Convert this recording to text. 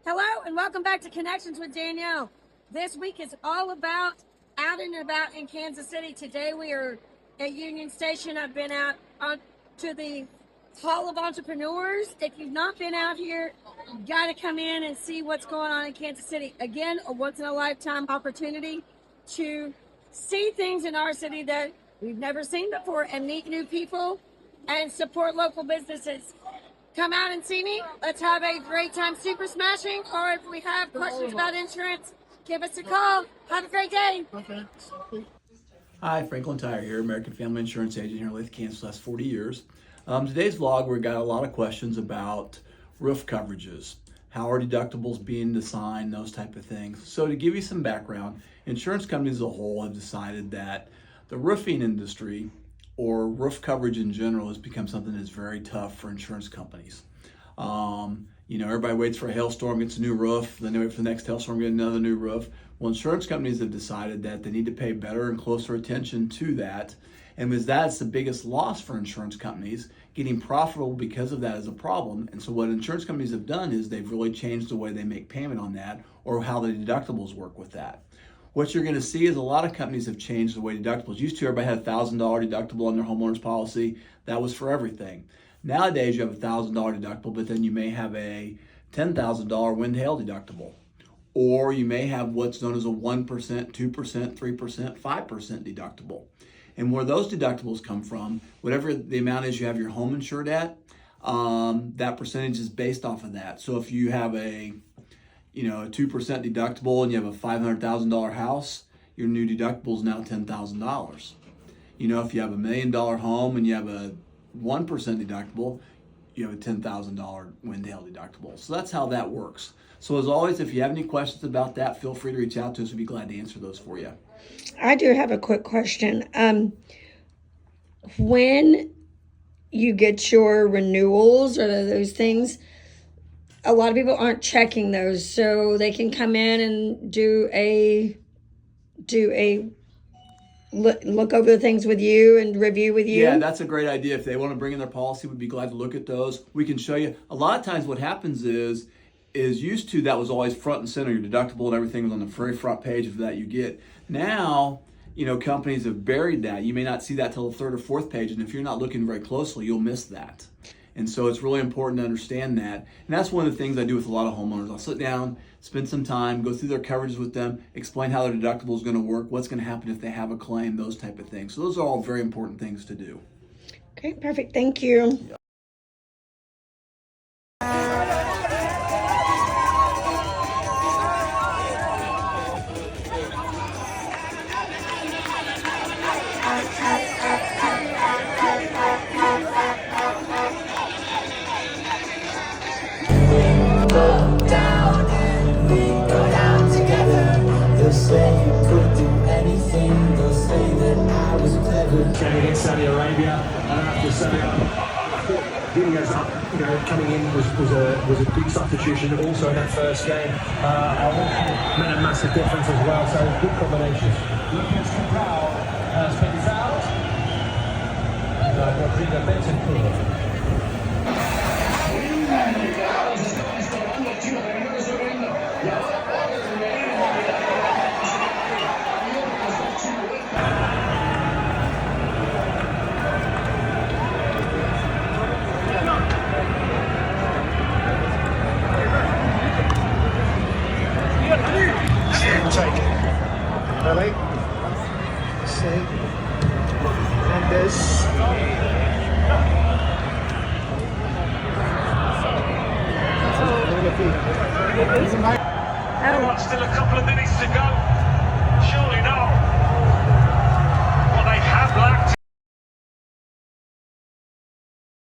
Hello and welcome back to Connections with Danielle. This week is all about out and about in Kansas City. Today we are at Union Station. I've been out to the Hall of Entrepreneurs. If you've not been out here, you got to come in and see what's going on in Kansas City. Again, a once-in-a-lifetime opportunity to see things in our city that we've never seen before and meet new people and support local businesses. Come out and see me. Let's have a great time super smashing. Or if we have questions about insurance, give us a call. Have a great day. Okay. Hi, Franklin Tire here, American Family Insurance Agent here in Olathe, Kansas, last 40 years. Today's vlog, we've got a lot of questions about roof coverages, how are deductibles being assigned, those type of things. So to give you some background, insurance companies as a whole have decided that the roofing industry or roof coverage in general has become something that's very tough for insurance companies. Everybody waits for a hailstorm, gets a new roof, then they wait for the next hailstorm, get another new roof. Well, insurance companies have decided that they need to pay better and closer attention to that. And that's the biggest loss for insurance companies. Getting profitable because of that is a problem. And so what insurance companies have done is they've really changed the way they make payment on that or how the deductibles work with that. What you're going to see is a lot of companies have changed the way deductibles. Used to, everybody had a $1,000 deductible on their homeowner's policy. That was for everything. Nowadays, you have a $1,000 deductible, but then you may have a $10,000 wind hail deductible. Or you may have what's known as a 1%, 2%, 3%, 5% deductible. And where those deductibles come from, whatever the amount is you have your home insured at, that percentage is based off of that. So if you have a 2% deductible and you have a $500,000 house, your new deductible is now $10,000. If you have $1 million home and you have a 1% deductible, you have a $10,000 wind hail deductible. So that's how that works. So as always, if you have any questions about that, feel free to reach out to us. We'd be glad to answer those for you. I do have a quick question. When you get your renewals or those things, a lot of people aren't checking those, so they can come in and do a look over the things with you and review with you. Yeah, that's a great idea. If they want to bring in their policy, we'd be glad to look at those. We can show you. A lot of times what happens is used to that was always front and center, your deductible and everything was on the very front page of that you get. Now, companies have buried that. You may not see that till the third or fourth page, and if you're not looking very closely, you'll miss that. And so it's really important to understand that. And that's one of the things I do with a lot of homeowners. I'll sit down, spend some time, go through their coverages with them, explain how their deductible is going to work, what's going to happen if they have a claim, those type of things. So those are all very important things to do. Okay, perfect. Thank you. Yeah. Against Saudi Arabia, and after Saudi Arabia, coming in was a big substitution. Also in that first game, made a massive difference as well. So good combination. Lucas Cabral spins out. Rodrigo Benton. Ready? See. And this. Still a couple of minutes to go.